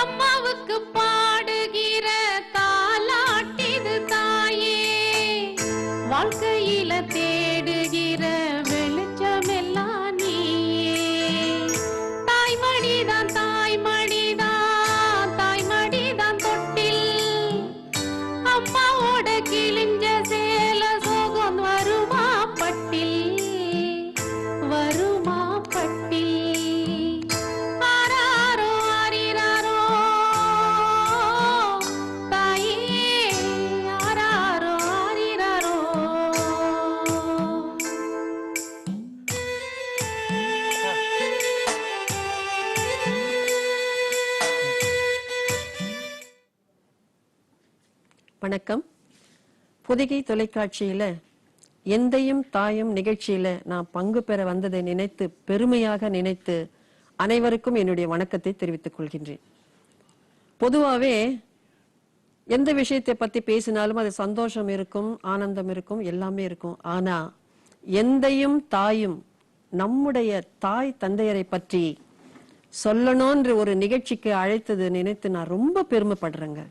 அம்மாவுக்கு பாடுகிற தாலாட்டிது தாயே, வாழ்க்கையில தேடுகிற வெளிச்சமெல்லாம் நீயே. தாய்மடிதான் தாய்மடிதான் தாய்மடிதான் தொட்டில், அம்மாவோட கிழிஞ்ச சேல சோகம் வருமா பட்டில், வருமா பட்டில். ஆராரோ ஆரிராரோ தாயே, ஆராரோ ஆரிராரோ. வணக்கம். பொதிகை தொலைக்காட்சியில எந்தையும் தாயும் நிகழ்ச்சியில நான் பங்கு பெற வந்ததை நினைத்து பெருமையாக நினைத்து அனைவருக்கும் என்னுடைய வணக்கத்தை தெரிவித்துக் கொள்கின்றேன். பொதுவாவே எந்த விஷயத்தை பத்தி பேசினாலும் அது சந்தோஷம் இருக்கும், ஆனந்தம் இருக்கும், எல்லாமே இருக்கும். ஆனா எந்தையும் தாயும் நம்முடைய தாய் தந்தையரை பற்றி சொல்லணும்ன்ற ஒரு நிகழ்ச்சிக்கு அழைத்தது நினைத்து நான் ரொம்ப பெருமைப்படுறேங்க.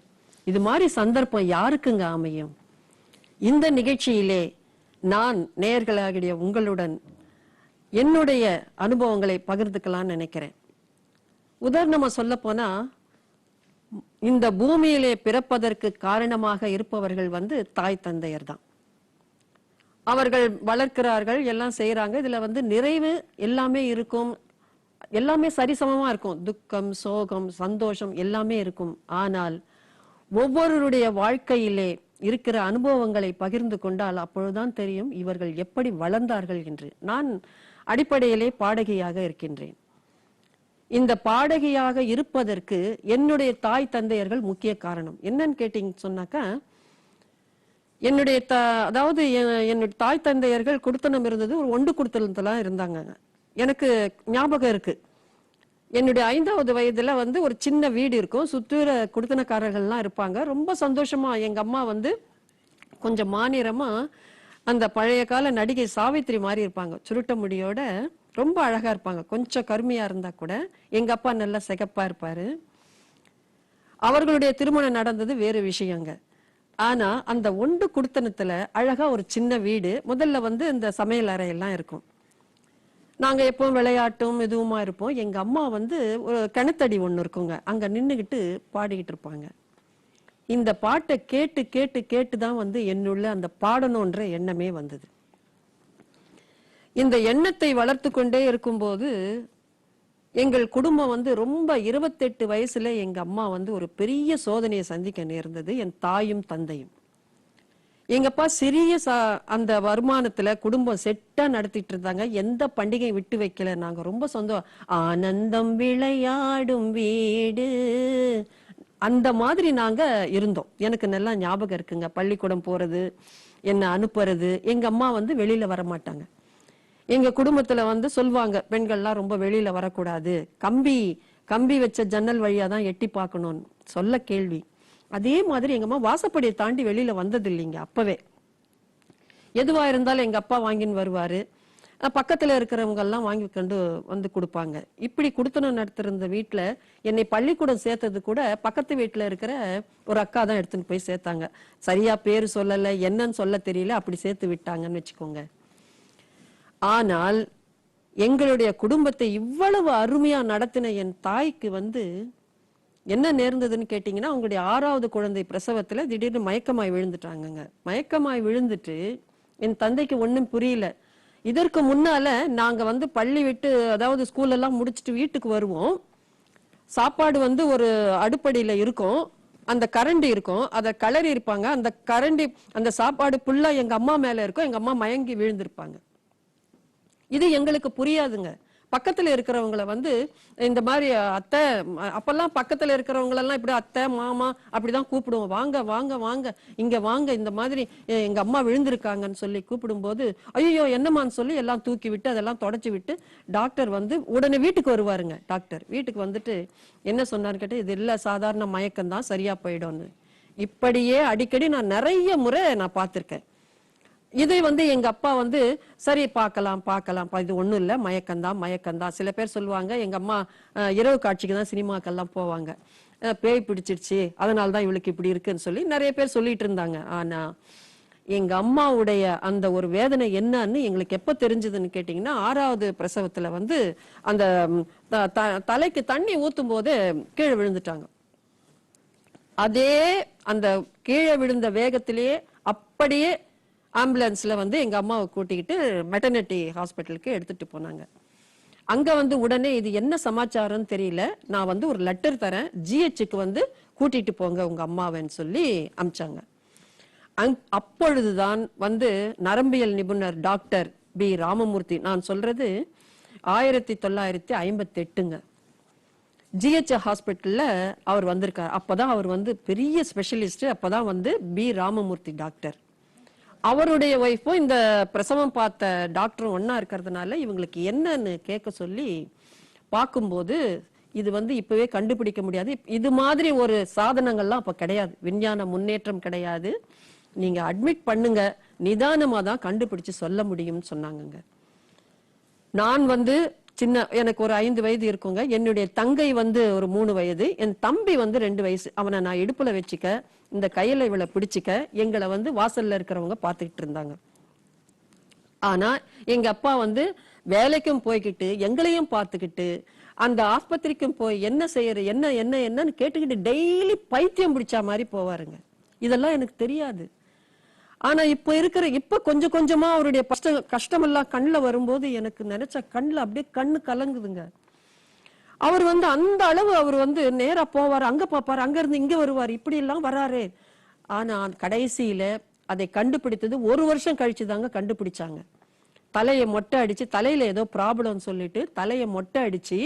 இது மாதிரி சந்தர்ப்பம் யாருக்குங்க அமையும்? இந்த நிகழ்ச்சியிலே நான் நேயர்களாகிய உங்களுடன் என்னுடைய அனுபவங்களை பகிர்ந்துக்கலாம்னு நினைக்கிறேன். உதாரணமா சொல்ல போனா, இந்த பூமியிலே பிறப்பதற்கு காரணமாக இருப்பவர்கள் தாய் தந்தையர் தான். அவர்கள் வளர்க்கிறார்கள், எல்லாம் செய்யறாங்க. இதுல நிறைவு எல்லாமே இருக்கும், எல்லாமே சரிசமமா இருக்கும். துக்கம், சோகம், சந்தோஷம் எல்லாமே இருக்கும். ஆனால் ஒவ்வொருவருடைய வாழ்க்கையிலே இருக்கிற அனுபவங்களை பகிர்ந்து கொண்டால் அப்பொழுதுதான் தெரியும் இவர்கள் எப்படி வளர்ந்தார்கள் என்று. நான் அடிப்படையிலே பாடகியாக இருக்கின்றேன். இந்த பாடகியாக இருப்பதற்கு என்னுடைய தாய் தந்தையர்கள் முக்கிய காரணம். என்னன்னு கேட்டீங்க சொன்னாக்கா, என்னுடைய அதாவது என்னுடைய தாய் தந்தையர்கள் குடுத்தனம் இருந்தது, ஒரு ஒன்று குடுத்தனத்துல இருந்தாங்க. எனக்கு ஞாபகம் இருக்கு, என்னுடைய 5வது வயதுல ஒரு சின்ன வீடு இருக்கும், சுற்றுற குடுத்தனக்காரர்கள்லாம் இருப்பாங்க. ரொம்ப சந்தோஷமா எங்க அம்மா கொஞ்சம் மாநிறமா அந்த பழைய கால நடிகை சாவித்திரி மாதிரி இருப்பாங்க, சுருட்ட முடியோட ரொம்ப அழகா இருப்பாங்க. கொஞ்சம் கருமையா இருந்தா கூட எங்க அப்பா நல்லா சிகப்பா இருப்பாரு. அவர்களுடைய திருமணம் நடந்தது வேறு விஷயங்க. ஆனா அந்த ஒன்று குடுத்தனத்துல அழகா ஒரு சின்ன வீடு, முதல்ல இந்த சமையல் அறையெல்லாம் இருக்கும். நாங்க எப்பவும் விளையாட்டும் இதுவுமா இருப்போம். எங்க அம்மா ஒரு கிணத்தடி ஒண்ணு இருக்குங்க, அங்க நின்னுகிட்டு பாடிக்கிட்டு இருப்பாங்க. இந்த பாட்டை கேட்டு கேட்டு கேட்டுதான் என்னுள்ள அந்த பாடணும்ன்ற எண்ணமே வந்தது. இந்த எண்ணத்தை வளர்த்து கொண்டே இருக்கும்போது எங்கள் குடும்பம் ரொம்ப 28 வயசுல எங்க அம்மா ஒரு பெரிய சோதனையை சந்திக்க நேர்ந்தது, என் தாயும் தந்தையும். எங்கப்பா சிறிய அந்த வருமானத்துல குடும்பம் செட்டா நடத்திட்டு இருந்தாங்க. எந்த பண்டிகை விட்டு வைக்கல. நாங்க ரொம்ப ஆனந்தம் விளையாடும் வீடு அந்த மாதிரி நாங்க இருந்தோம். எனக்கு நல்லா ஞாபகம் இருக்குங்க. பள்ளிக்கூடம் போறது, என்ன அனுப்புறது. எங்க அம்மா வெளியில வர மாட்டாங்க. எங்க குடும்பத்துல சொல்லுவாங்க, பெண்கள்லாம் ரொம்ப வெளியில வரக்கூடாது, கம்பி வச்ச ஜன்னல் வழியாதான் எட்டி பார்க்கணும்னு சொல்ல கேள்வி. அதே மாதிரி எங்க அம்மா வாசப்படியை தாண்டி வெளியில வந்தது இல்லைங்க. அப்பவே எதுவா இருந்தாலும் எங்க அப்பா வாங்கின்னு வருவாரு, பக்கத்துல இருக்கிறவங்க எல்லாம் வாங்கி கொண்டு கொடுப்பாங்க. இப்படி குடுத்தனம் நடத்திருந்த வீட்டுல என்னை பள்ளிக்கூடம் சேர்த்தது கூட பக்கத்து வீட்டுல இருக்கிற ஒரு அக்கா தான் எடுத்துன்னு போய் சேர்த்தாங்க. சரியா பேரு சொல்லல, என்னன்னு சொல்ல தெரியல, அப்படி சேர்த்து விட்டாங்கன்னு வச்சுக்கோங்க. ஆனால் எங்களுடைய குடும்பத்தை இவ்வளவு அருமையா நடத்தின என் தாய்க்கு என்ன நேர்ந்ததுன்னு கேட்டீங்கன்னா, அவங்களுடைய 6வது குழந்தை பிரசவத்துல திடீர்னு மயக்கமாய் விழுந்துட்டாங்க. மயக்கமாய் விழுந்துட்டு என் தந்தைக்கு ஒண்ணும் புரியல. இதற்கு முன்னால நாங்க பள்ளி விட்டு, அதாவது ஸ்கூல் எல்லாம் முடிச்சுட்டு வீட்டுக்கு வருவோம். சாப்பாடு ஒரு அடுப்படியில இருக்கும், அந்த கரண்டி இருக்கும், அதை கிளறி இருப்பாங்க. அந்த கரண்டி அந்த சாப்பாடு புல்லா எங்க அம்மா மேல இருக்கும். எங்க அம்மா மயங்கி விழுந்திருப்பாங்க. இது எங்களுக்கு புரியாதுங்க. பக்கத்துல இருக்கிறவங்கள இந்த மாதிரி அத்தை, அப்பெல்லாம் பக்கத்துல இருக்கிறவங்களெல்லாம் இப்படி அத்தை மாமா அப்படிதான் கூப்பிடுவோம். வாங்க வாங்க வாங்க இங்க வாங்க, இந்த மாதிரி எங்க அம்மா விழுந்திருக்காங்கன்னு சொல்லி கூப்பிடும்போது, ஐயோ என்னமான்னு சொல்லி எல்லாம் தூக்கி விட்டு அதெல்லாம் தொடச்சு விட்டு டாக்டர் உடனே வீட்டுக்கு வருவாருங்க. டாக்டர் வீட்டுக்கு என்ன சொன்னான்னு கேட்டு, இது இல்ல சாதாரண மயக்கம் தான், சரியா போயிடும்னு. இப்படியே அடிக்கடி நான் நிறைய முறை நான் பார்த்திருக்கேன். இதை வந்து எங்க அப்பா வந்து சரி பார்க்கலாம் பார்க்கலாம் இது ஒண்ணும் இல்ல, மயக்கம்தான் மயக்கம்தான். சில பேர் சொல்லுவாங்க எங்க அம்மா இரவு காட்சிக்கு தான் சினிமாக்கெல்லாம் போவாங்க, பேய் பிடிச்சிருச்சு அதனாலதான் இவளுக்கு இப்படி இருக்குன்னு சொல்லி நிறைய பேர் சொல்லிட்டு இருந்தாங்க. ஆனா எங்க அம்மாவுடைய அந்த ஒரு வேதனை என்னன்னு எங்களுக்கு எப்ப தெரிஞ்சதுன்னு கேட்டீங்கன்னா, 6வது பிரசவத்துல வந்து அந்த தலைக்கு தண்ணி ஊத்தும் போது கீழே விழுந்துட்டாங்க. அதே அந்த கீழே விழுந்த வேகத்திலேயே அப்படியே ஆம்புலன்ஸ்ல வந்து எங்க அம்மாவை கூட்டிக்கிட்டு மெட்டர்னிட்டி ஹாஸ்பிட்டலுக்கு எடுத்துட்டு போனாங்க. அங்க வந்து உடனே இது என்ன சமாச்சாரம்னு தெரியல, நான் வந்து ஒரு லெட்டர் தரேன், ஜிஹெச்சுக்கு வந்து கூட்டிட்டு போங்க உங்க அம்மாவைன்னு சொல்லி அமிச்சாங்க. அப்பொழுதுதான் வந்து நரம்பியல் நிபுணர் டாக்டர் பி ராமமூர்த்தி, நான் சொல்றது 1958ங்க, ஜிஹெச் ஹாஸ்பிட்டல்ல அவர் வந்திருக்கார். அப்பதான் அவர் வந்து பெரிய ஸ்பெஷலிஸ்ட். அப்பதான் வந்து பி ராமமூர்த்தி டாக்டர், அவருடைய ஒய்ஃபும் இந்த பிரசவம் பார்த்த டாக்டரும் ஒன்னா இருக்கிறதுனால இவங்களுக்கு என்னன்னு கேட்க சொல்லி பார்க்கும்போது இது வந்து இப்பவே கண்டுபிடிக்க முடியாது, இது மாதிரி ஒரு சாதனங்கள்லாம் அப்ப கிடையாது, விஞ்ஞான முன்னேற்றம் கிடையாது, நீங்க அட்மிட் பண்ணுங்க, நிதானமா தான் கண்டுபிடிச்சு சொல்ல முடியும்னு சொன்னாங்க. நான் வந்து சின்ன, எனக்கு ஒரு 5 வயது இருக்குங்க, என்னுடைய தங்கை வந்து ஒரு 3 வயது, என் தம்பி வந்து 2 வயசு. அவனை நான் இடுப்புல வச்சுக்க, இந்த கையில இவளை பிடிச்சிக்க, எங்களை வந்து வாசல்ல இருக்கிறவங்க பார்த்துக்கிட்டு இருந்தாங்க. ஆனா எங்க அப்பா வந்து வேலைக்கும் போய்கிட்டு எங்களையும் பார்த்துக்கிட்டு அந்த ஆஸ்பத்திரிக்கும் போய் என்ன செய்யற என்ன என்ன என்னன்னு கேட்டுக்கிட்டு டெய்லி பைத்தியம் பிடிச்ச மாதிரி போவாருங்க. இதெல்லாம் எனக்கு தெரியாது. ஆனா இப்ப கொஞ்சம் கொஞ்சமா அவருடைய கஷ்டமெல்லாம் கண்ணில் வரும்போது எனக்கு நினைச்ச கண்ணில் அப்படியே கண்ணு கலங்குதுங்க. அவர் வந்து அந்த அளவு அவர் வந்து நேரா போவார், அங்க பாப்பாரு, அங்க இருந்து இங்க வருவார், இப்படி எல்லாம் வராரு. ஆனா கடைசியில அதை கண்டுபிடித்தது 1 வருஷம் கழிச்சு தாங்க கண்டுபிடிச்சாங்க. தலையை மொட்டை அடிச்சு, தலையில ஏதோ ப்ராப்ளம் சொல்லிட்டு தலையை மொட்டை அடிச்சு,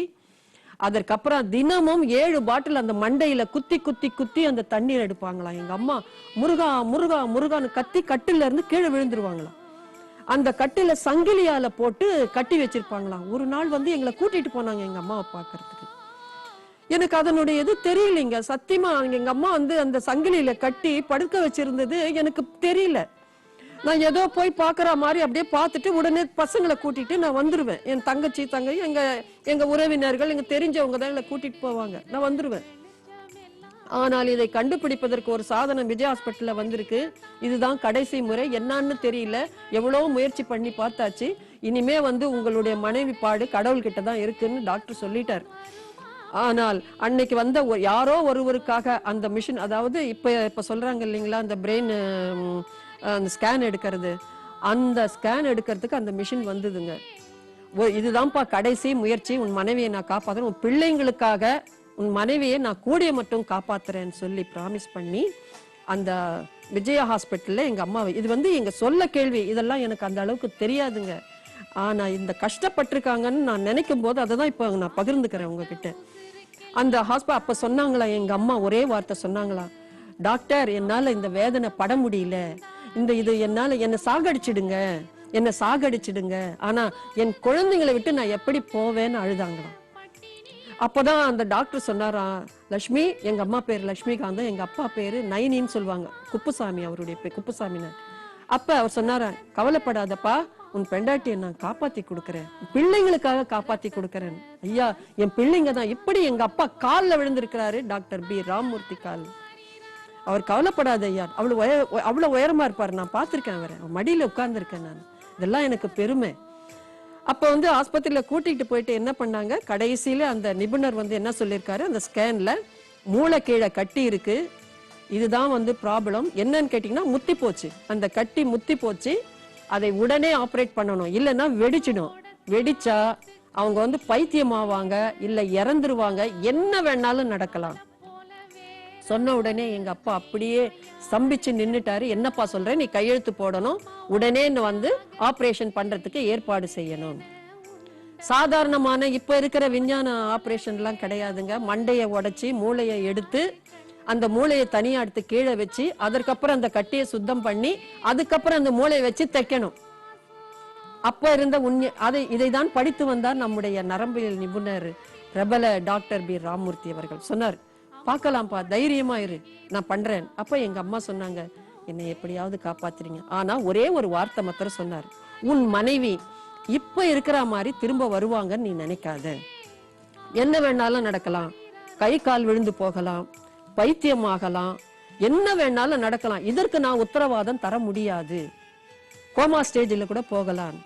அதற்கப்புறம் தினமும் 7 பாட்டில் அந்த மண்டையில குத்தி குத்தி குத்தி அந்த தண்ணீர் எடுப்பாங்களாம். எங்க அம்மா முருகா முருகா முருகான்னு கத்தி கட்டில இருந்து கீழே விழுந்துருவாங்களாம். அந்த கட்டில சங்கிலியால போட்டு கட்டி வச்சிருப்பாங்களாம். ஒரு நாள் வந்து எங்களை கூட்டிட்டு போனாங்க எங்க அம்மாவை பாக்குறதுக்கு. எனக்கு அதனுடைய இது தெரியலைங்க சத்தியமா. எங்க அம்மா வந்து அந்த சங்கிலியில கட்டி படுக்க வச்சிருந்தது எனக்கு தெரியல. நான் ஏதோ போய் பாக்குற மாதிரி அப்படியே பார்த்துட்டு உடனே பசங்களை கூட்டிட்டு நான் வந்துருவேன். என் தங்கச்சி எங்க உறவினர்கள் எங்க தெரிஞ்சவங்க தான் எங்களை கூட்டிட்டு போவாங்க, நான் வந்துருவேன். ஆனால் இதை கண்டுபிடிப்பதற்கு ஒரு சாதனம் விஜய் ஹாஸ்பிட்டல்ல வந்திருக்கு. இதுதான் கடைசி முறை, என்னன்னு தெரியல, எவ்வளவு முயற்சி பண்ணி பார்த்தாச்சு. இனிமே வந்து உங்களுடைய மனைவி பாடு கடவுள்கிட்ட தான் இருக்குன்னு டாக்டர் சொல்லிட்டார். ஆனால் அன்னைக்கு வந்த யாரோ ஒருவருக்காக அந்த மிஷின், அதாவது இப்ப சொல்றாங்க இல்லைங்களா, அந்த பிரெயின் அந்த ஸ்கேன் எடுக்கிறது, அந்த ஸ்கேன் எடுக்கிறதுக்கு அந்த மிஷின் வந்ததுங்க. இதுதான்ப்பா கடைசி முயற்சி, உன் மனைவியை நான் காப்பாத்துறேன், உன் பிள்ளைங்களுக்காக உன் மனைவியை நான் கூடிய மட்டும் காப்பாத்துறேன்னு சொல்லி ப்ராமிஸ் பண்ணி அந்த விஜயா ஹாஸ்பிட்டல்ல எங்க அம்மாவை, இது வந்து எங்க சொல்ல கேள்வி, இதெல்லாம் எனக்கு அந்த அளவுக்கு தெரியாதுங்க. ஆனா இந்த கஷ்டப்பட்டிருக்காங்கன்னு நான் நினைக்கும் போது அதை தான் இப்ப நான் பகிர்ந்துக்கிறேன் உங்ககிட்ட. அந்த ஹாஸ்பிட்டல் அப்ப சொன்னாங்களா எங்க அம்மா, ஒரே வார்த்தை சொன்னாங்களா, டாக்டர் என்னால இந்த வேதனை பட முடியல, இது என்னால என்ன சாகடிச்சிடுங்க, ஆனா என் குழந்தைங்களை விட்டு நான் எப்படி போவேன்னு அழுதாங்களாம். அப்பதான் அந்த டாக்டர் சொன்னாராம், லட்சுமி, எங்க அம்மா பேரு லட்சுமிகாந்தம், எங்க அப்பா பேரு நைனின்னு சொல்லுவாங்க, குப்புசாமி அவருடைய பேர், குப்புசாமின்னு. அப்ப அவர் சொன்னாரா, கவலைப்படாதப்பா, உன் பெண்டாட்டியை நான் காப்பாத்தி கொடுக்கறேன், பிள்ளைங்களுக்காக காப்பாத்தி கொடுக்கறேன். ஐயா, என் பிள்ளைங்க தான். இப்படி எங்க அப்பா காலில் விழுந்திருக்கிறாரு, டாக்டர் பி ராமமூர்த்தி கால். அவர் கவலைப்படாத ஐயா, அவ்வளவு உயரமா இருப்பாரு, நான் பார்த்திருக்கேன் அவரை, மடியில உட்கார்ந்து இருக்கேன் நான், இதெல்லாம் எனக்கு பெருமை. அப்ப வந்து ஆஸ்பத்திரியில கூட்டிட்டு போயிட்டு என்ன பண்ணாங்க, கடைசியில அந்த நிபுணர் வந்து என்ன சொல்லியிருக்காரு, அந்த ஸ்கேன்ல மூளை கீழே கட்டி இருக்கு, இதுதான் வந்து ப்ராப்ளம். என்னன்னு கேட்டீங்கன்னா முத்தி போச்சு, அந்த கட்டி முத்தி போச்சு, அதை உடனே ஆபரேட் பண்ணணும், இல்லைன்னா வெடிச்சிடும். வெடிச்சா அவங்க வந்து பைத்தியமாவாங்க, இல்ல இறந்துருவாங்க, என்ன வேணாலும் நடக்கலாம். சொன்ன உடனே எங்க அப்பா அப்படியே ஸ்தம்பிச்சு நின்னுட்டாரு. என்னப்பா சொல்றேன், நீ கையெழுத்து போடணும், உடனே வந்து ஆபரேஷன் பண்றதுக்கு ஏற்பாடு செய்யணும். சாதாரணமான இப்ப இருக்கிற விஞ்ஞான ஆபரேஷன் எல்லாம் கிடையாதுங்க. மண்டையை உடைச்சி மூளையை எடுத்து அந்த மூளையை தனியா எடுத்து கீழே வச்சு அதற்கப்புறம் அந்த கட்டியை சுத்தம் பண்ணி அதுக்கப்புறம் அந்த மூளையை வச்சு தைக்கணும். அப்ப இருந்த இதைதான் படித்து வந்தார் நம்முடைய நரம்பியல் நிபுணர் பிரபல டாக்டர் பி ராமமூர்த்தி அவர்கள். சொன்னார், பார்க்கலாம்ப்பா, தைரியமா இரு, நான் பண்றேன். அப்ப எங்க அம்மா சொன்னாங்க, என்னை எப்படியாவது காப்பாத்துறீங்க. ஆனா ஒரே ஒரு வார்த்தை மாத்திரம் சொன்னார், உன் மனைவி இப்ப இருக்கிற மாதிரி திரும்ப வருவாங்கன்னு நீ நினைக்காத. என்ன வேணாலும் நடக்கலாம், கை கால் விழுந்து போகலாம், பைத்தியமாகலாம், என்ன வேணாலும் நடக்கலாம். இதற்கு நான் உத்தரவாதம் தர முடியாது, கோமா ஸ்டேஜில் கூட போகலாம்.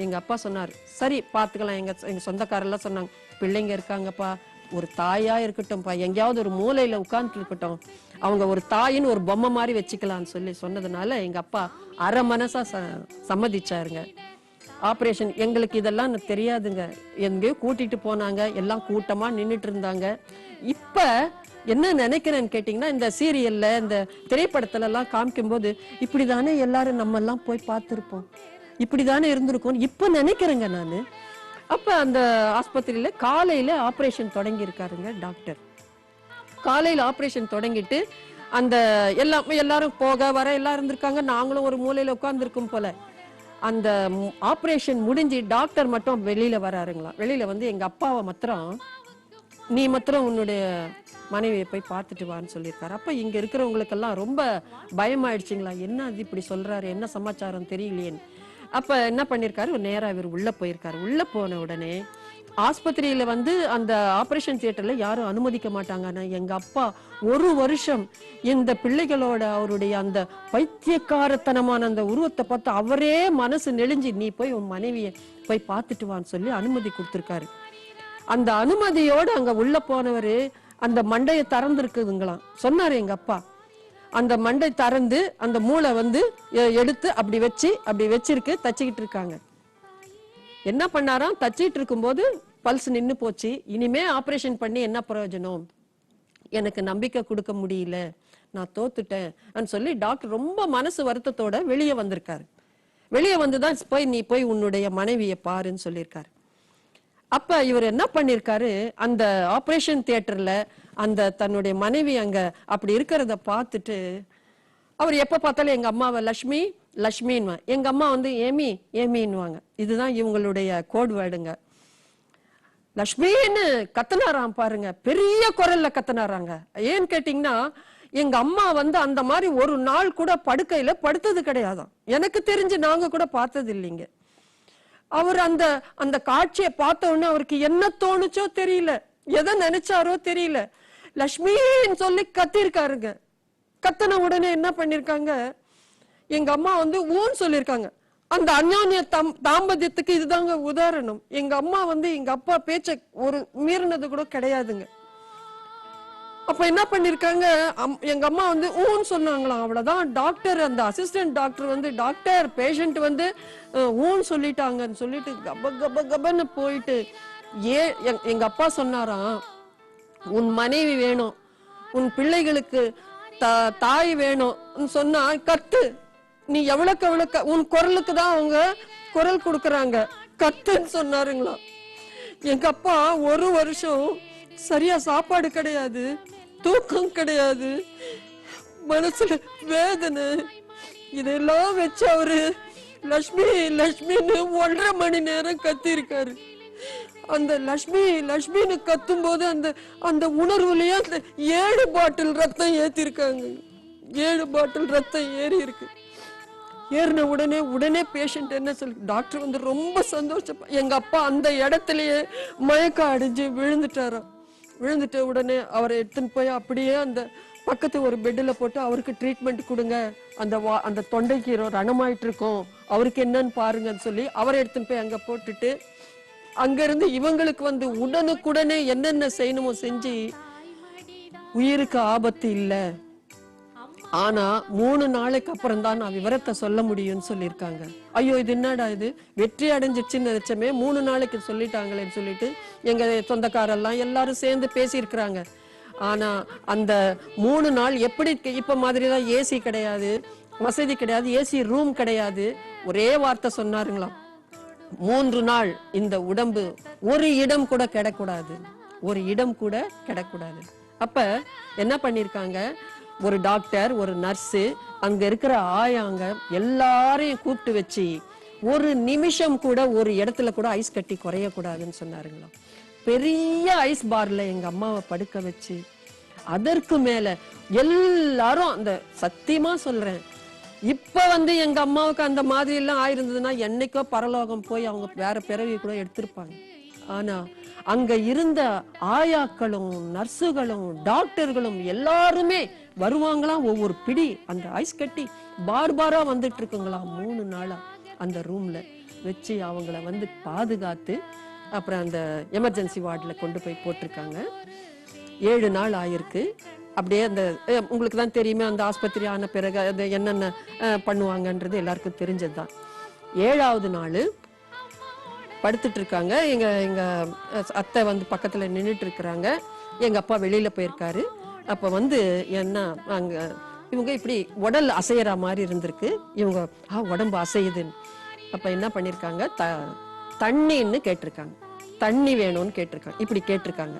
எங்க அப்பா சொன்னார், சரி பாத்துக்கலாம். எங்க சொந்தக்காரெல்லாம் சொன்னாங்க, பிள்ளைங்க இருக்காங்கப்பா, ஒரு தாயா இருக்கட்டும்ப்பா, எங்கேயாவது ஒரு மூலையில உட்கார்ந்து இருக்கட்டும், அவங்க ஒரு தாயின்னு ஒரு பொம்மை மாதிரி வச்சுக்கலாம்னு சொல்லி சொன்னதுனால எங்க அப்பா அரை மனசா சம்மதிச்சாருங்க. ஆபரேஷன் எங்களுக்கு இதெல்லாம் தெரியாதுங்க, எங்கேயோ கூட்டிட்டு போனாங்க, எல்லாம் கூட்டமா நின்றுட்டு இருந்தாங்க. இப்ப என்ன நினைக்கிறேன்னு கேட்டீங்கன்னா, இந்த சீரியல்ல இந்த திரைப்படத்துல எல்லாம் காமிக்கும் போது இப்படிதானே எல்லாரும் நம்ம எல்லாம் போய் பார்த்திருப்போம், இப்படிதானே இருந்திருக்கும் இப்ப நினைக்கிறேங்க நானு. அப்ப அந்த ஆஸ்பத்திரியில காலையில ஆபரேஷன் தொடங்கி இருக்காருங்க டாக்டர். காலையில ஆபரேஷன் தொடங்கிட்டு அந்த எல்லாரும் போக வர எல்லாம் இருந்திருக்காங்க, நாங்களும் ஒரு மூலையில உட்கார்ந்துருக்கும் போல. அந்த ஆபரேஷன் முடிஞ்சு டாக்டர் மட்டும் வெளியில வராருங்களா. வெளியில வந்து எங்க அப்பாவை மாத்திரம், நீ மாத்திரம் உன்னுடைய மனைவியை போய் பார்த்துட்டு வான்னு சொல்லியிருக்காரு. அப்ப இங்க இருக்கிறவங்களுக்கெல்லாம் ரொம்ப பயமாயிடுச்சுங்களா, என்ன அது இப்படி சொல்றாரு, என்ன சமாச்சாரம் தெரியலையேன்னு. அப்ப என்ன பண்ணிருக்காரு, நேரா இவர் உள்ள போயிருக்காரு. உள்ள போன உடனே ஆஸ்பத்திரியில வந்து அந்த ஆபரேஷன் தியேட்டர்ல யாரும் அனுமதிக்க மாட்டாங்க. எங்க அப்பா ஒரு வருஷம் இந்த பிள்ளைகளோட அவருடைய அந்த பைத்தியக்காரத்தனமான அந்த உருவத்தை பார்த்து அவரே மனசு நெளிஞ்சு, நீ போய் உன் மனைவியை போய் பார்த்துட்டு வான்னு சொல்லி அனுமதி கொடுத்திருக்காரு. அந்த அனுமதியோட அங்க உள்ள போனவரு அந்த மண்டையை திறந்துருக்குதுங்களாம் சொன்னாரு எங்க அப்பா. அந்த மண்டை திறந்து அந்த மூளை வந்து எடுத்து அப்படி வச்சிருக்கு, தச்சுக்கிட்டு இருக்காங்க. என்ன பண்ணாராம், தச்சிட்டு இருக்கும் போது பல்ஸ் நின்னு போச்சு. இனிமே ஆபரேஷன் பண்ணி என்ன பிரயோஜனம், எனக்கு நம்பிக்கை கொடுக்க முடியல, நான் தோத்துட்டேன் சொல்லி டாக்டர் ரொம்ப மனசு வருத்தத்தோட வெளியே வந்திருக்காரு. வெளியே வந்துதான் நீ போய் உன்னுடைய மனைவியை பாருன்னு சொல்லியிருக்காரு. அப்ப இவர் என்ன பண்ணிருக்காரு, அந்த ஆபரேஷன் தியேட்டர்ல அந்த தன்னுடைய மனைவி அங்க அப்படி இருக்கிறத பார்த்துட்டு அவர் எப்ப பார்த்தாலும் எங்க அம்மாவை லட்சுமி லட்சுமின்னு, எங்க அம்மா வந்து ஏமி ஏமின்னுவாங்க. இதுதான் இவங்களுடைய கோட் வேர்டுங்க. லட்சுமின்னு கத்துனாராம் பாருங்க, பெரிய குரல்ல கத்துனாராங்க. ஏன்னு கேட்டீங்கன்னா, எங்க அம்மா வந்து அந்த மாதிரி ஒரு நாள் கூட படுக்கையில படுத்தது கிடையாதாம். எனக்கு தெரிஞ்சு நாங்க கூட பார்த்தது இல்லைங்க. அவர் அந்த அந்த காட்சியை பார்த்த உடனே அவருக்கு என்ன தோணுச்சோ தெரியல, எதை நினைச்சாரோ தெரியல, லட்சுமின்னு சொல்லி கத்திருக்காருங்க. கத்தன உடனே என்ன பண்ணிருக்காங்க, எங்க அம்மா வந்து ஊன்னு சொல்லிருக்காங்க. அந்த அந்யோன்ய தாம்பத்தியத்துக்கு இதுதாங்க உதாரணம். எங்க அம்மா வந்து எங்க அப்பா பேச்ச ஒரு மீறினது கூட கிடையாதுங்க. அப்ப என்ன பண்ணிருக்காங்க, எங்க அம்மா வந்து ஊன்னு சொன்னாங்களாம், அவ்வளவுதான். டாக்டர் அந்த அசிஸ்டன்ட் டாக்டர் வந்து, டாக்டர் பேஷண்ட் வந்து ஊன்னு சொல்லிட்டாங்கன்னு சொல்லிட்டு கப கப கபன்னு போயிட்டு, எங்க அப்பா சொன்னாராம், உன் மனைவி வேணும், உன் பிள்ளைகளுக்கு தாய் வேணும் சொன்னா கத்து, நீ எவ்வளவுக்கு உன் குரலுக்கு தான் அவங்க குரல் கொடுக்கறாங்க, கத்துன்னு சொன்னாருங்களா. எங்க அப்பா ஒரு வருஷம் சரியா சாப்பாடு கிடையாது, தூக்கம் கிடையாது, மனசுல வேதனை, இதெல்லாம் வச்சு அவரு லட்சுமி லட்சுமின்னு 1.5 மணி நேரம் கத்தி இருக்காரு. அந்த லட்சுமி லட்சுமின்னு கத்தும் போது அந்த அந்த உணர்வுலயே அந்த 7 பாட்டில் ரத்தம் ஏத்திருக்காங்க. 7 பாட்டில் ரத்தம் ஏறி இருக்கு. ஏறின உடனே பேஷண்ட் என்ன சொல்லி, டாக்டர் வந்து ரொம்ப சந்தோஷம். எங்க அப்பா அந்த இடத்துலயே மயக்கம் அடைஞ்சு விழுந்துட்டாராம். விழுந்துட்ட உடனே அவரை எடுத்துன்னு போய் அப்படியே அந்த பக்கத்து ஒரு பெட்ல போட்டு, அவருக்கு ட்ரீட்மெண்ட் கொடுங்க, அந்த தொண்டைக்கு ரணமாயிட்டு இருக்கும், அவருக்கு என்னன்னு பாருங்கன்னு சொல்லி அவரை எடுத்துன்னு போய் அங்க போட்டுட்டு, அங்க இருந்து இவங்களுக்கு வந்து உடனுக்குடனே என்னென்ன செய்யணுமோ செஞ்சு, உயிருக்கு ஆபத்து இல்ல, ஆனா 3 நாளைக்கு அப்புறம் தான் நான் விவரத்தை சொல்ல முடியும்னு சொல்லியிருக்காங்க. ஐயோ இது என்னடா இது, வெற்றி அடைஞ்சிச்சுன்னு நினைச்சமே 3 நாளைக்கு சொல்லிட்டாங்களேன்னு சொல்லிட்டு எங்க சொந்தக்காரெல்லாம் எல்லாரும் சேர்ந்து பேசியிருக்கிறாங்க. ஆனா அந்த 3 நாள் எப்படி, இப்ப மாதிரிதான் ஏசி கிடையாது, வசதி கிடையாது, ஏசி ரூம் கிடையாது. ஒரே வார்த்தை சொன்னாருங்களாம், 3 நாள் இந்த உடம்பு ஒரு இடம் கூட கிடக்கூடாது, ஒரு இடம் கூட கிடக்கூடாது. அப்ப என்ன பண்ணிருக்காங்க, ஒரு டாக்டர், ஒரு நர்ஸு, அங்க இருக்கிற ஆயாங்க எல்லாரையும் கூப்பிட்டு வச்சு, ஒரு நிமிஷம் கூட ஒரு இடத்துல கூட ஐஸ் கட்டி குறைய கூடாதுன்னு சொன்னாருங்களா. பெரிய ஐஸ் பார்ல எங்க அம்மாவை படுக்க வச்சு, அதற்கு மேல எல்லாரும், அந்த சத்தியமா சொல்றேன், இப்ப வந்து எங்க அம்மாவுக்கு அந்த மாதிரி எல்லாம் ஆயிருந்ததுன்னா என்னைக்கோ பரலோகம் போய் அவங்க வேற பிறவி கூட எடுத்திருப்பாங்க. ஆனா அங்க இருந்த ஆயாக்களும் நர்ஸுகளும் டாக்டர்களும் எல்லாருமே வருவாங்களாம். ஒவ்வொரு பிடி அந்த ஐஸ் கட்டி பார்பாரா வந்துட்டு இருக்குங்களாம். 3 நாளா அந்த ரூம்ல வச்சு அவங்கள வந்து பாதுகாத்து அப்புறம் அந்த எமர்ஜென்சி வார்டுல கொண்டு போய் போட்டிருக்காங்க. 7 நாள் ஆயிருக்கு. அப்படியே அந்த உங்களுக்கு தான் தெரியுமே, அந்த ஆஸ்பத்திரி ஆன பிறகு அது என்னென்ன பண்ணுவாங்கன்றது எல்லாருக்கும் தெரிஞ்சதுதான். 7ஆவது நாள் படுத்துட்டு இருக்காங்க. எங்க எங்க அத்தை வந்து பக்கத்துல நின்றுட்டு இருக்கிறாங்க. எங்க அப்பா வெளியில போயிருக்காரு. அப்ப வந்து என்ன அங்க இவங்க இப்படி உடல் அசையற மாதிரி இருந்திருக்கு. இவங்க உடம்பு அசையுதுன்னு அப்ப என்ன பண்ணிருக்காங்க, தண்ணின்னு கேட்டிருக்காங்க. தண்ணி வேணும்னு கேட்டிருக்காங்க. இப்படி கேட்டிருக்காங்க.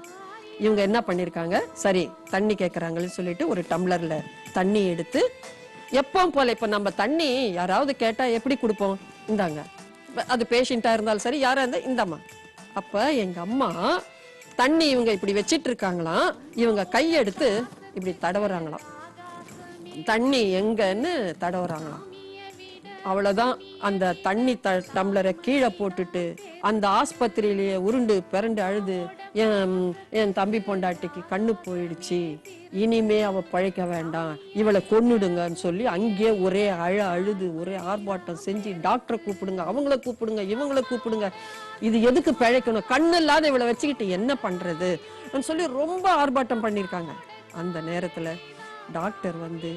இவங்க என்ன பண்ணிருக்காங்க, சரி தண்ணி கேட்கறாங்கன்னு சொல்லிட்டு ஒரு டம்ளர்ல தண்ணி எடுத்து, எப்பவும் போல இப்ப நம்ம தண்ணி யாராவது கேட்டா எப்படி கொடுப்போம், இந்தாங்க, அது பேஷண்டா இருந்தாலும் சரி யாரா இருந்தா இந்தாமா. அப்ப எங்க அம்மா தண்ணி இவங்க இப்படி வச்சிட்டு இருக்காங்களாம். இவங்க கையெடுத்து இப்படி தடவுறாங்களாம். தண்ணி எங்கன்னு தடவுறாங்களாம். அவ்வளவுதான். அந்த தண்ணி டம்ளரை கீழே போட்டுட்டு அந்த ஆஸ்பத்திரியிலேயே உருண்டு பிறண்டு அழுது, என் தம்பி பொண்டாட்டிக்கு கண்ணு போயிடுச்சு, இனிமே அவ பழைக்க வேண்டாம், இவளை கொன்னுடுங்கன்னு சொல்லி அங்கேயே ஒரே அழுது ஒரே ஆர்ப்பாட்டம் செஞ்சு, டாக்டரை கூப்பிடுங்க, அவங்கள கூப்பிடுங்க, இவங்கள கூப்பிடுங்க, இது எதுக்கு பிழைக்கணும், கண்ணு இல்லாத இவளை வச்சுக்கிட்டு என்ன பண்றது சொல்லி ரொம்ப ஆர்ப்பாட்டம் பண்ணிருக்காங்க. அந்த நேரத்துல டாக்டர் வந்து,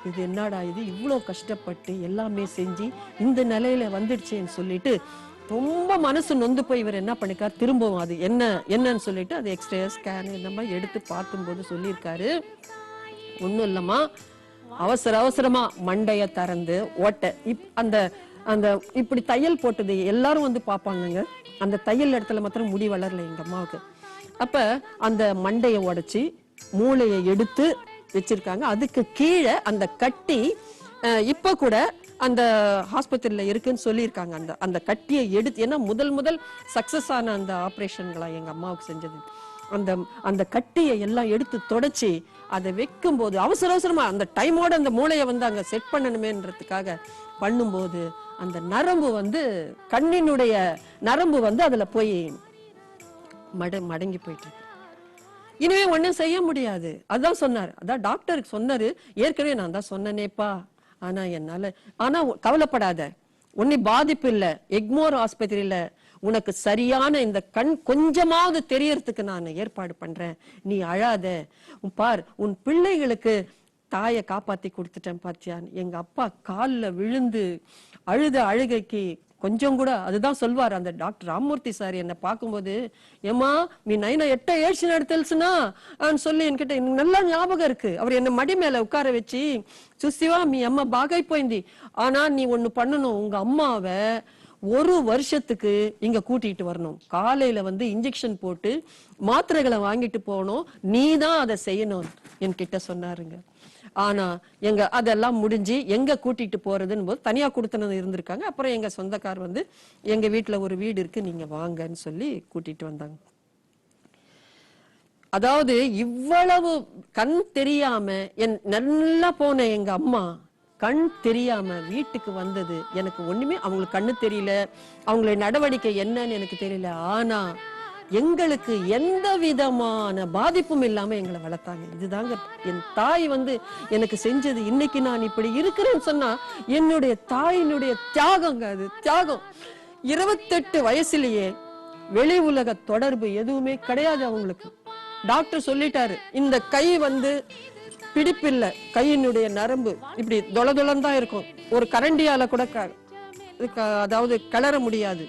இது என்னடா இது இவ்வளோ கஷ்டப்பட்டு எல்லாமே செஞ்சு இந்த நிலையில வந்துடுச்சேன்னு சொல்லிட்டு ரொம்ப மனசு நொந்து போய் இவர் என்ன பண்ணிருக்காரு, திரும்பவும் அது என்னன்னு சொல்லிட்டு அது எக்ஸ்ரே ஸ்கேன் இந்த மாதிரி எடுத்து பார்க்கும்போது சொல்லியிருக்காரு, ஒன்றும் இல்லம்மா, அவசரமா மண்டைய திறந்து ஓட்டை அந்த அந்த இப்படி தையல் போட்டது எல்லாரும் வந்து பார்ப்பாங்கங்க. அந்த தையல் இடத்துல மாத்திரம் முடி வளரல எங்க அம்மாவுக்கு. அப்ப அந்த மண்டையை உடைச்சி மூளையை எடுத்து வச்சிருக்காங்க. அதுக்கு கீழே அந்த கட்டி இப்ப கூட அந்த ஹாஸ்பிட்டல்ல இருக்குன்னு சொல்லியிருக்காங்க. அந்த அந்த கட்டியை எடுத்து, ஏன்னா முதல் சக்சஸ் ஆன அந்த ஆபரேஷன்களா எங்க அம்மாவுக்கு செஞ்சது. அந்த அந்த கட்டியை எல்லாம் எடுத்து தொடச்சி அதை வைக்கும் போது அவசரமா அந்த டைமோட அந்த மூளையை வந்து அங்க செட் பண்ணணுமேன்றதுக்காக பண்ணும்போது அந்த நரம்பு வந்து கண்ணினுடைய நரம்பு வந்து அதுல போய் மடங்கி போயிட்டு இருக்கு. இனிமே ஒண்ணும் செய்ய முடியாது. அதான் சொன்னாரு, அதான் டாக்டருக்கு சொன்னாரு, ஏற்கனவே நான் தான் சொன்னேனேப்பா, ஆனா கவலைப்படாத, ஒன்னும் பாதிப்பு இல்ல, எக்மோர் ஆஸ்பத்திரியில உனக்கு சரியான இந்த கண் கொஞ்சமாவது தெரியறதுக்கு நான் ஏற்பாடு பண்றேன், நீ அழாத, பார் உன் பிள்ளைகளுக்கு தாயை காப்பாத்தி கொடுத்துட்டேன் பாத்தியான். எங்க அப்பா கால்ல விழுந்து அழுத அழுகைக்கு கொஞ்சம் கூட, அதுதான் சொல்வார் அந்த டாக்டர் ராமூர்த்தி சார் என்ன பார்க்கும்போது, ஏமா நீ நைனா எட்ட ஏழ்ச்சின்னு எடுத்துச்சுனா சொல்லி என்கிட்ட எனக்கு நல்லா ஞாபகம் இருக்கு. அவர் என்ன மடி மேல உட்கார வச்சு, சுசிவா மீ அம்மா பாகை போயிந்தி, ஆனா நீ ஒண்ணு பண்ணணும், உங்க அம்மாவை 1 வருஷத்துக்கு இங்க கூட்டிட்டு வரணும், காலையில வந்து இன்ஜெக்ஷன் போட்டு மாத்திரைகளை வாங்கிட்டு போகணும், நீ தான் அதை செய்யணும் என்கிட்ட சொன்னாருங்க. ஆனா எங்க அதெல்லாம் முடிஞ்சு எங்க கூட்டிட்டு போறதுன்னு போது தனியா கொடுத்தனது இருந்திருக்காங்க. அப்புறம் எங்க சொந்தக்கார் வந்து, எங்க வீட்டுல ஒரு வீடு இருக்கு, நீங்க வாங்கன்னு சொல்லி கூட்டிட்டு வந்தாங்க. அதாவது இவ்வளவு கண் தெரியாம நல்லா போன எங்க அம்மா கண் தெரியாம வீட்டுக்கு வந்தது எனக்கு ஒண்ணுமே, அவங்களுக்கு கண்ணு தெரியல, அவங்களுடைய நடவடிக்கை என்னன்னு எனக்கு தெரியல, ஆனா எங்களுக்கு எந்த விதமான பாதிப்பும் இல்லாம எங்களை வளர்த்தாங்க. இதுதாங்க என் தாய் வந்து எனக்கு செஞ்சது. இன்னைக்கு நான் இப்படி இருக்கிறேன்னு சொன்னா என்னுடைய தாயினுடைய தியாகங்க, அது தியாகம். 28 வயசுலயே வெளி உலக தொடர்பு எதுவுமே கிடையாது அவங்களுக்கு. டாக்டர் சொல்லிட்டாரு, இந்த கை வந்து பிடிப்பில்லை, கையினுடைய நரம்பு இப்படி தொளதொளந்தான் இருக்கும், ஒரு கரண்டியால கூட அதாவது கிளற முடியாது,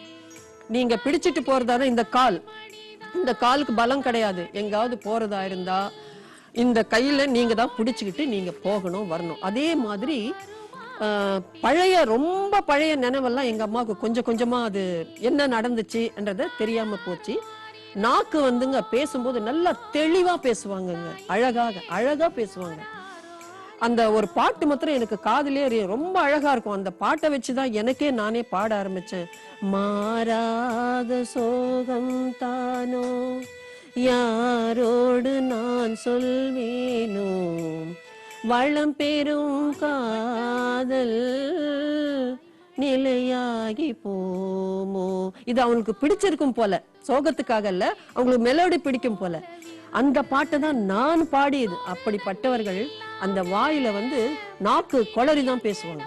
நீங்க பிடிச்சிட்டு போறதான இந்த காலுக்கு பலம் கிடையாது, எங்காவது போறதா இருந்தா இந்த கையில நீங்க தான் பிடிச்சுக்கிட்டு நீங்க போகணும் வரணும். அதே மாதிரி ரொம்ப பழைய நினைவெல்லாம் எங்க அம்மாவுக்கு கொஞ்சம் கொஞ்சமா அது என்ன நடந்துச்சுன்றத தெரியாம போச்சு. நாக்கு வந்துங்க பேசும்போது நல்லா தெளிவா பேசுவாங்கங்க, அழகா பேசுவாங்க. அந்த ஒரு பாட்டு மாத்திரம் எனக்கு காதுலயே ரொம்ப அழகா இருக்கும். அந்த பாட்டை வச்சுதான் எனக்கே நானே பாட ஆரம்பிச்சேன். மாறாத சோகம் தானோ யாரோடு நான் சொல்வேனோ, வளம் பெரும் காதல் நிலையாகி போமோ. இது அவனுக்கு பிடிச்சிருக்கும் போல, சோகத்துக்காக இல்ல, அவங்களுக்கு மெலோடி பிடிக்கும் போல. அந்த பாட்டை தான் நான் பாடியது. அப்படிப்பட்டவர்கள் அந்த வாயில வந்து நாக்கு கொளறிதான் பேசுவாங்க.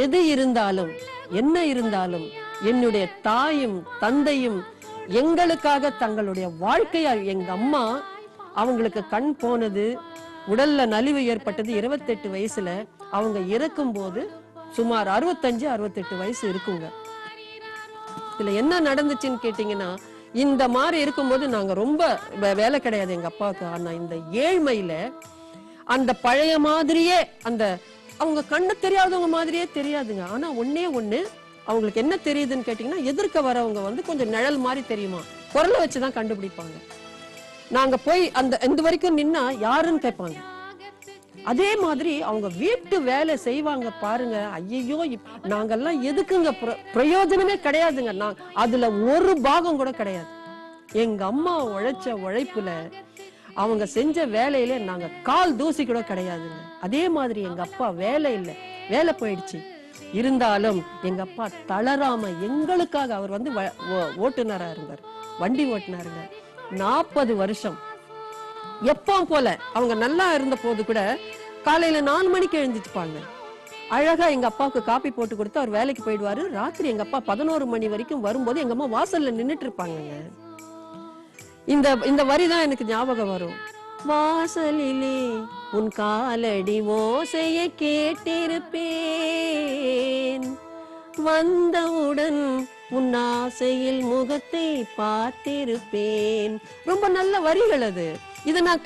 எது இருந்தாலும் என்ன இருந்தாலும் என்னுடைய தாயும் தந்தையும் எங்களுக்காக தங்களுடைய வாழ்க்கையா, எங்க அம்மா அவங்களுக்கு கண் போனது, உடல்ல நலிவு ஏற்பட்டது 28 வயசுல. அவங்க இறக்கும் போது சுமார் 65-68 வயசு இருக்குங்க. இதுல என்ன நடந்துச்சுன்னு கேட்டீங்கன்னா, இந்த மாதிரி இருக்கும்போது நாங்க ரொம்ப வேலை கிடையாது எங்க அப்பாவுக்கு. ஆனா இந்த ஏழ்மையில அந்த பழைய மாதிரியே, அந்த அவங்க கண்ணு தெரியாதவங்க மாதிரியே தெரியாதுங்க. ஆனா ஒண்ணே ஒண்ணு, அவங்களுக்கு என்ன தெரியுதுன்னு கேட்டீங்கன்னா, எதிர்க்க வரவங்க வந்து கொஞ்சம் நிழல் மாதிரி தெரியுமா, குரலை வச்சுதான் கண்டுபிடிப்பாங்க. நாங்க போய் அந்த இந்த வரைக்கும் நின்னா யாருன்னு கேட்பாங்க. அதே மாதிரி அவங்க வீட்டு வேலை செய்வாங்க பாருங்க. ஐயோ, நாங்கெல்லாம் எதுக்குங்க, பிரயோஜனமே கிடையாதுங்க. அதுல ஒரு பாகம் கூட கிடையாது. எங்க அம்மா உழைச்ச உழைப்புல, அவங்க செஞ்ச வேலையில நாங்க கால் தூசி கூட கிடையாதுங்க. அதே மாதிரி எங்க அப்பா வேலை இல்லை, வேலை போயிடுச்சு. இருந்தாலும் எங்க அப்பா தளராம எங்களுக்காக, அவர் வந்து ஓட்டுநரா இருந்தார், வண்டி ஓட்டுனாருங்க 40 வருஷம். எப்போ போல அவங்க நல்லா இருந்த போது கூட காலையில 4 மணிக்கு எழுந்துச்சுப்பாங்க. அழகா எங்க அப்பாவுக்கு காப்பி போட்டு கொடுத்து அவர் வேலைக்கு போயிடுவாரு. ராத்திரி எங்க அப்பா 11 மணி வரைக்கும் வரும்போது எங்க அம்மா வாசல்ல நின்னுட்டு இருப்பாங்க. இந்த வரிதான் எனக்கு ஞாபகம் வரும். வாசலிலே உன் காலடி ஓசைய கேட்டிருப்பேன், வந்தவுடன் உன் ஆசையில் முகத்தை பார்த்திருப்பேன். ரொம்ப நல்ல வரிகள் அது. இத நான்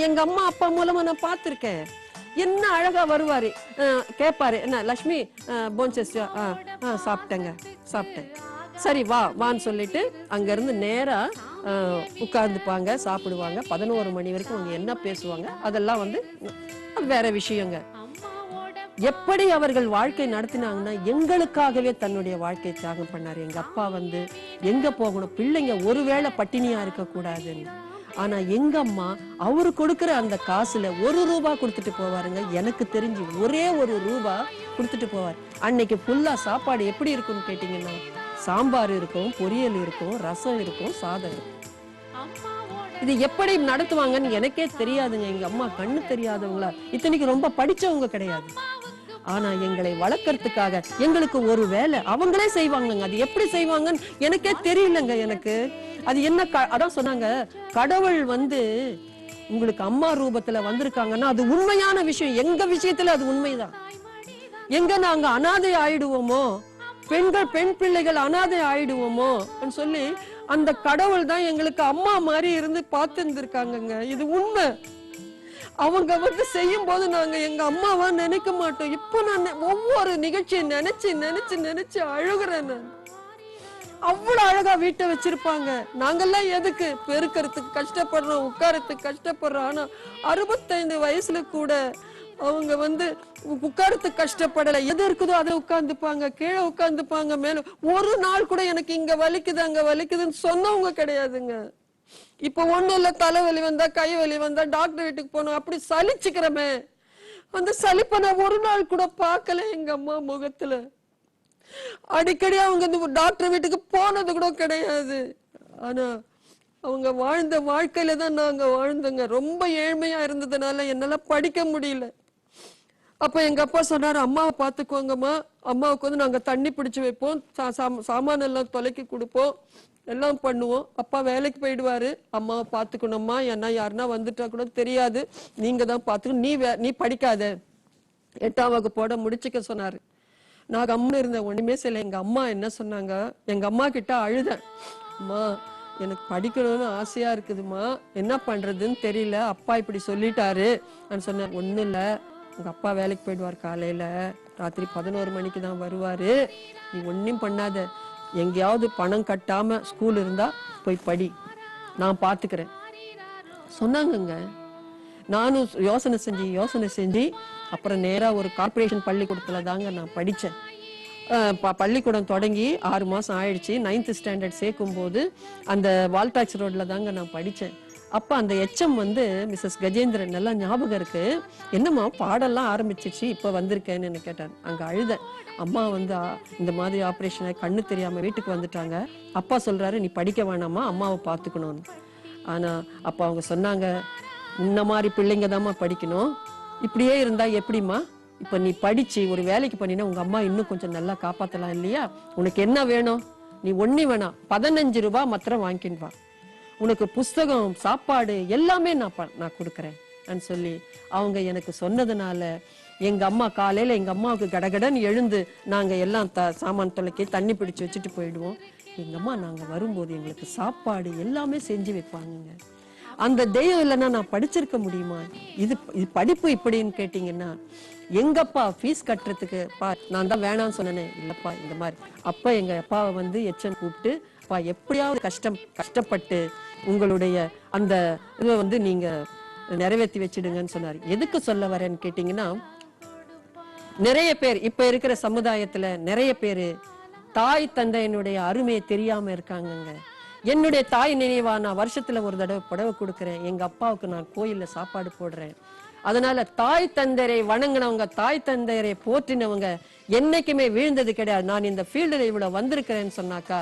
எங்க அம்மா அப்பா மூலமா நான் பார்த்திருக்கேன். என்ன அழகா வருவாரு, கேட்பாரு, என்ன லட்சுமி போன்செஸ்டியா, சாப்பிட்டேங்க, சாப்பிட்டேன், சரி வா வான்னு சொல்லிட்டு அங்க இருந்து நேரா உட்கார்ந்துப்பாங்க, சாப்பிடுவாங்க. 11 மணி வரைக்கும் அவங்க என்ன பேசுவாங்க அதெல்லாம் வந்து வேற விஷயங்க. எப்படி அவர்கள் வாழ்க்கை நடத்தினாங்கன்னா, எங்களுக்காகவே தன்னுடைய வாழ்க்கை தியாகம் பண்ணாரு. எங்க அப்பா வந்து எங்க போகணும், பிள்ளைங்க ஒருவேளை பட்டினியா இருக்க கூடாதுன்னு. ஆனா எங்க அம்மா அவரு கொடுக்கிற அந்த காசுல 1 ரூபாய் கொடுத்துட்டு போவாருங்க. எனக்கு தெரிஞ்சு ஒரே 1 ரூபாய் கொடுத்துட்டு போவார். அன்னைக்கு ஃபுல்லா சாப்பாடு எப்படி இருக்கும்னு கேட்டீங்கன்னா, சாம்பார் இருக்கும், பொரியல் இருக்கும், ரசம் இருக்கும், சாதம் இருக்கும். இது எப்படி நடத்துவாங்கன்னு எனக்கே தெரியாதுங்க. எங்க அம்மா கண்ணு தெரியாதவங்களா, இத்தனைக்கு ரொம்ப படிச்சவங்க கிடையாது. ஆனா எங்களை வளர்க்கறதுக்காக எங்களுக்கு ஒரு வேலை அவங்களே செய்வாங்க. அது எப்படி செய்வாங்கன்னு எனக்கே தெரியலங்க. எனக்கு அது என்ன, அதான் சொன்னாங்க, கடவுள் வந்து உங்களுக்கு அம்மா ரூபத்துல வந்திருக்காங்கன்னா அது உண்மையான விஷயம். எங்க விஷயத்துல அது உண்மைதான். எங்க நாங்க அனாதை ஆயிடுவோமோ, பெண் பிள்ளைகள் அனாதை ஆயிடுவோமோ சொல்லி அந்த கடவுள் தான் எங்களுக்கு அம்மா மாதிரி இருந்து பார்த்து இருந்திருக்காங்க. இது உண்மை. அவங்க வந்து செய்யும் போது நாங்க எங்க அம்மாவா நினைக்க மாட்டோம். இப்போ நான் ஒவ்வொரு நிகழ்ச்சியை நினைச்சு நினைச்சு நினைச்சு அழுகுறேன். நான் அவ்வளவு அழகா வீட்டை வச்சிருப்பாங்க. நாங்கெல்லாம் எதுக்கு பெருக்கிறதுக்கு கஷ்டப்படுறோம், உட்காரத்துக்கு கஷ்டப்படுறோம். ஆனா 65 வயசுல கூட அவங்க வந்து உட்காரத்துக்கு கஷ்டப்படல. எது இருக்குதோ அதை உட்கார்ந்துப்பாங்க, கீழே உட்கார்ந்துப்பாங்க, மேலும் ஒரு நாள் கூட எனக்கு இங்க வலிக்குது அங்க வலிக்குதுன்னு சொன்னவங்க கிடையாதுங்க. இப்ப ஒண்ணும் இல்ல, தலைவலி வந்தா கை வலி வந்தா டாக்டர் வீட்டுக்கு போனோம், அப்படி சலிச்சுக்கிறமே. அந்த சலிப்பை நான் ஒரு நாள் கூட பார்க்கல எங்க அம்மா முகத்துல. அடிக்கடி அவங்க இந்த டாக்டர் வீட்டுக்கு போனது கூட கிடையாது. ஆனா அவங்க வாழ்ந்த வாழ்க்கையில தான் நாங்க வாழ்ந்தோங்க. ரொம்ப ஏழ்மையா இருந்ததுனால என்னால படிக்க முடியல. அப்ப எங்க அப்பா சொன்னாரு, அம்மாவை பாத்துக்கோங்கம்மா, அம்மாவுக்கு வந்து நாங்க தண்ணி பிடிச்சு வைப்போம், சாமான எல்லாம் தொலைக்கி கொடுப்போம், எல்லாம் பண்ணுவோம். அப்பா வேலைக்கு போயிடுவாரு, அம்மாவை பாத்துக்கணும்மா, ஏன்னா யாருன்னா வந்துட்டா கூட தெரியாது, நீங்க தான் பாத்துக்கணும், நீ படிக்காத, 8ஆம் வகுப்போட முடிச்சுக்க சொன்னாரு. நான் கம்முன்னு இருந்தேன், ஒண்ணுமே செய்யல. எங்க அம்மா என்ன சொன்னாங்க, எங்க அம்மா கிட்ட அழுதேன், அம்மா எனக்கு படிக்கணும்னு ஆசையா இருக்குதுமா, என்ன பண்றதுன்னு தெரியல, அப்பா இப்படி சொல்லிட்டாரு. நான் சொன்னேன், ஒண்ணும் இல்ல, உங்க அப்பா வேலைக்கு போயிடுவார், காலையில ராத்திரி 11 மணிக்கு தான் வருவாரு, நீ ஒன்னும் பண்ணாத, எங்கேயாவது பணம் கட்டாம ஸ்கூல் இருந்தா போய் படி, நான் பாத்துக்கிறேன் சொன்னாங்கங்க. நானும் யோசனை செஞ்சு அப்புறம் நேரா ஒரு கார்பரேஷன் பள்ளிக்கூடத்துல தாங்க நான் படிச்சேன். பள்ளிக்கூடம் தொடங்கி 6 மாசம் ஆயிடுச்சு. 9th ஸ்டாண்டர்ட் சேர்க்கும் போது அந்த வால்டாக்ஸ் ரோட்ல தாங்க நான் படிச்சேன். அப்ப அந்த எச்சம் வந்து மிஸ்ஸஸ் கஜேந்திரன் நல்லா ஞாபகம் இருக்கு. என்னம்மா பாடெல்லாம் ஆரம்பிச்சிச்சு இப்ப வந்திருக்கேன்னு கேட்டார். அங்க அழுதேன். அம்மா வந்து இந்த மாதிரி ஆபரேஷன் கண்ணு தெரியாம வீட்டுக்கு வந்துட்டாங்க. அப்பா சொல்றாரு நீ படிக்க வேணாமா, அம்மாவை பாத்துக்கணும்னு. ஆனா அப்ப அவங்க சொன்னாங்க, உன்ன மாதிரி பிள்ளைங்க தாம்மா படிக்கணும், இப்படியே இருந்தா எப்படிம்மா, இப்ப நீ படிச்சு ஒரு வேலைக்கு பண்ணினா உங்க அம்மா இன்னும் கொஞ்சம் நல்லா காப்பாத்தலாம் இல்லையா, உனக்கு என்ன வேணும், நீ ஒண்ணு வேணாம் 15 ரூபாய் மாத்திரம் வாங்கின்னு வா, உனக்கு புஸ்தகம் சாப்பாடு எல்லாமே நான் கொடுக்கறேன் சொல்லி அவங்க எனக்கு சொன்னதுனால எங்க அம்மா காலையில எங்க அம்மாவுக்கு கடகடன் எழுந்து நாங்க எல்லாம் சாமான் தொலைக்கி தண்ணி பிடிச்சு வச்சுட்டு போயிடுவோம். எங்க அம்மா நாங்க வரும்போது எங்களுக்கு சாப்பாடு எல்லாமே செஞ்சு வைப்பாங்க. அந்த தெய்வம் இல்லைன்னா நான் படிச்சிருக்க முடியுமா? இது படிப்பு இப்படின்னு கேட்டீங்கன்னா, எங்கப்பா ஃபீஸ் கட்டுறதுக்கு நான் தான் வேணாம்னு சொன்னேனே, இல்லப்பா இந்த மாதிரி. அப்ப எங்க அப்பாவை வந்து எச்சம் கூப்பிட்டு, அப்பா எப்படியாவது கஷ்டப்பட்டு உங்களுடைய அந்த இதை வந்து நீங்க நிறைவேற்றி வச்சிடுங்கன்னு சொன்னாரு. எதுக்கு சொல்ல வரேன்னு கேட்டீங்கன்னா, நிறைய பேர் இப்ப இருக்கிற சமுதாயத்துல நிறைய பேரு தாய் தந்தையினுடைய அருமையை தெரியாம இருக்காங்கங்க. என்னுடைய தாய் நினைவா நான் வருஷத்துல ஒரு தடவை புடவை கொடுக்கறேன், எங்க அப்பாவுக்கு நான் கோயில்ல சாப்பாடு போடுறேன். அதனால தாய் தந்தையரை வணங்கினவங்க, தாய் தந்தையரை போற்றினவங்க என்னைக்குமே வீழ்ந்தது கிடையாது. நான் இந்த ஃபீல்டுல இவ்வளவு வந்திருக்கிறேன்னு சொன்னாக்கா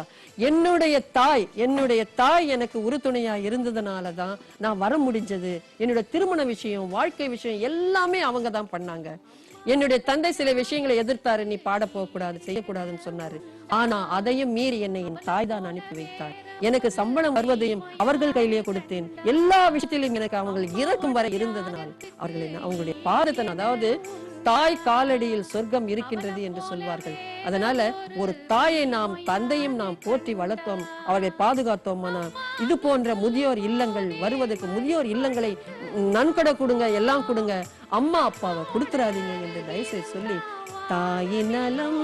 என்னுடைய தாய் எனக்கு உறுதுணையா இருந்ததுனாலதான் நான் வர முடிஞ்சது. என்னுடைய திருமண விஷயம், வாழ்க்கை விஷயம் எல்லாமே அவங்க தான் பண்ணாங்க. என்னுடைய தந்தை சில விஷயங்களை எதிர்த்தாரு, நீ பாட போக கூடாது, செய்யக்கூடாதுன்னு சொன்னாரு. ஆனா அதையும் மீறி என்னை என் தாய் தான் அனுப்பி வைத்தார். எனக்கு சம்பளம் வருவதையும் அவர்கள் கையிலேயே கொடுத்தேன். எல்லா விஷயத்திலும் எனக்கு அவங்க இறக்கும் வரை இருந்ததனால் அவங்களுடைய பாதத்தை, அதாவது தாய் காலடியில் சொர்க்கம் இருக்கின்றது என்று சொல்வார்கள். அதனால ஒரு தாயை நாம் தந்தையும் நாம் போற்றி வளர்த்தோம், அவர்களை பாதுகாத்தோம்னா இது போன்ற முதியோர் இல்லங்கள் வருவதற்கு, முதியோர் இல்லங்களை நன்கொடை கொடுங்க, எல்லாம் கொடுங்க, அம்மா அப்பாவை கொடுத்துறாதீங்க என்று தயவுசெய்து சொல்லி, தாயின் நலம்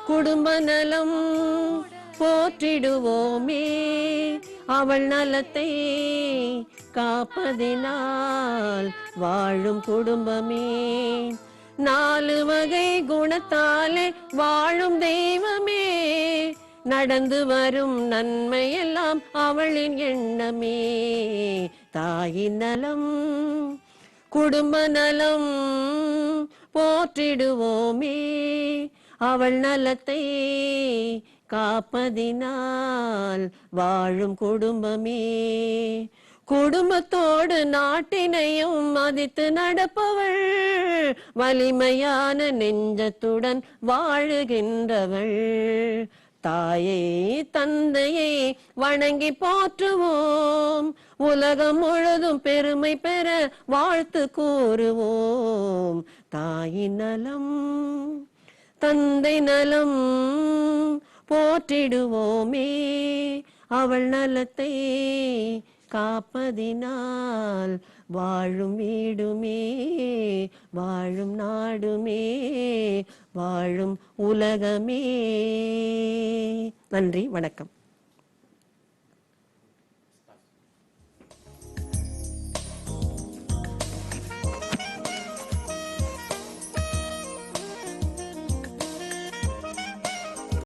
குடும்ப நலம் போற்றிடுவோமே, அவள் நலத்தை காப்பதினால் வாழும் குடும்பமே, 4 வகை குணத்தாலே வாழும் தெய்வமே, நடந்து வரும் நன்மை எல்லாம் அவளின் எண்ணமே, தாயின் நலம் குடும்ப நலம் போற்றிடுவோமே, அவள் நலத்தை காப்பதினால் வாழும் குடும்பமே, குடும்பத்தோடு நாட்டினையும் மதித்து நடப்பவள், வலிமையான நெஞ்சத்துடன் வாழுகின்றவள், தாயை தந்தையை வணங்கி போற்றுவோம், உலகம் முழுதும் பெருமை பெற வாழ்த்து கூறுவோம், தாயின் நலம் தந்தை நலம் போற்றிடுவோமே, அவள் நலத்தை காப்பதினால் வாழும் வீடுமே, வாழும் நாடுமே, வாழும் உலகமே. நன்றி, வணக்கம்.